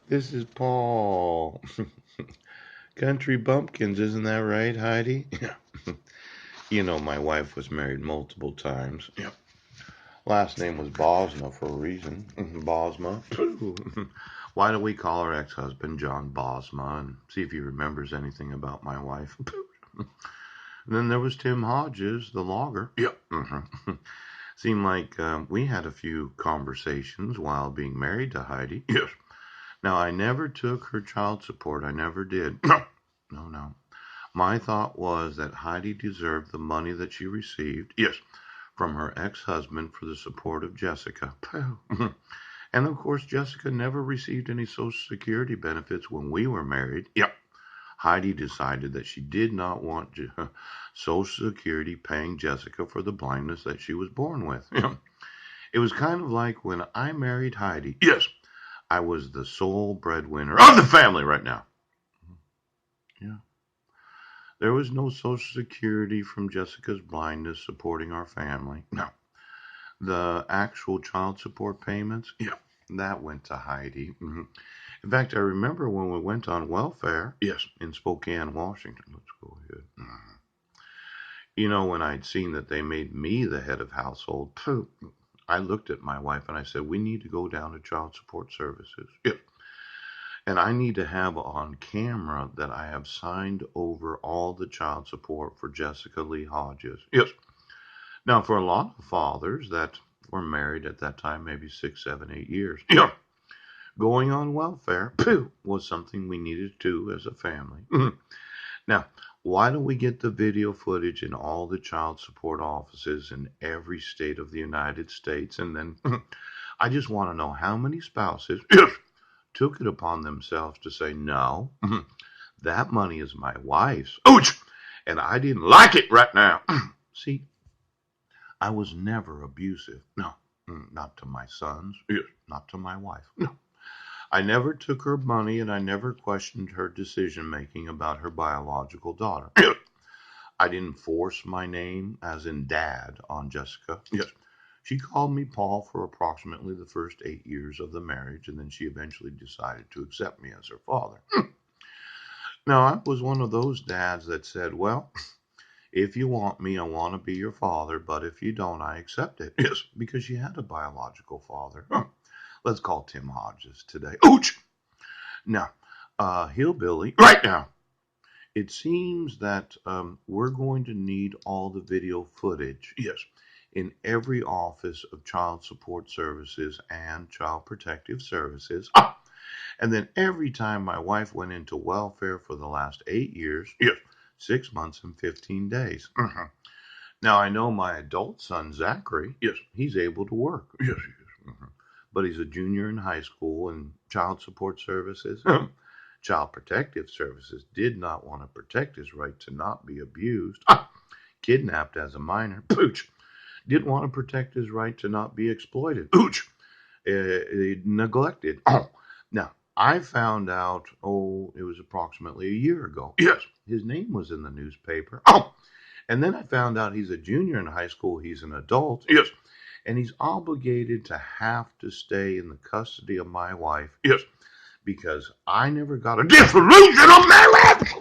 This is Paul. Country Bumpkins, isn't that right, Heidi? You know, my wife was married multiple times. Last name was Bosma for a reason. Bosma. Why do we call our ex-husband John Bosma? And see if he remembers anything about my wife. Then there was Tim Hodges, the logger. Seemed like we had a few conversations while being married to Heidi. Yes. Now, I never took her child support. I never did. No. My thought was that Heidi deserved the money that she received. Yes. From her ex-husband for the support of Jessica. And of course, Jessica never received any Social Security benefits when we were married. Heidi decided that she did not want Social Security paying Jessica for the blindness that she was born with. It was kind of like when I married Heidi. Yes, I was the sole breadwinner of the family right now. Yeah. There was no Social Security from Jessica's blindness supporting our family. No. The actual child support payments, that went to Heidi. In fact, I remember when we went on welfare. Yes. In Spokane, Washington. Let's go ahead. You know, when I'd seen that they made me the head of household, I looked at my wife and I said, we need to go down to child support services. Yes. And I need to have on camera that I have signed over all the child support for Jessica Lee Hodges. Yes. Now, for a lot of fathers that were married at that time, maybe 6, 7, 8 years, going on welfare was something we needed to do as a family. Now, why don't we get the video footage in all the child support offices in every state of the United States? And then I just want to know how many spouses took it upon themselves to say, no, that money is my wife's. Ouch! And I didn't like it right now. See, I was never abusive. No, not to my sons. Yes, not to my wife. No. I never took her money and I never questioned her decision making about her biological daughter. Yes. I didn't force my name, as in dad, on Jessica. Yes. She called me Paul for approximately the first 8 years of the marriage, and then she eventually decided to accept me as her father. Now, I was one of those dads that said, well, if you want me, I want to be your father, but if you don't, I accept it. Yes, because she had a biological father. Let's call Tim Hodges today. Ouch! Now, Hillbilly, right now, it seems that we're going to need all the video footage. Yes. In every office of Child Support Services and Child Protective Services. And then every time my wife went into welfare for the last 8 years, yes, 6 months and 15 days. Now I know my adult son, Zachary, yes, he's able to work. Yes, he is. But he's a junior in high school and Child Support Services. Child Protective Services did not want to protect his right to not be abused. Kidnapped as a minor. Pooch. Didn't want to protect his right to not be exploited. Pooch. Neglected. Now, I found out, it was approximately a year ago. Yes. His name was in the newspaper. And then I found out he's a junior in high school. He's an adult. Yes. And he's obligated to have to stay in the custody of my wife. Yes. Because I never got a dissolution of marriage.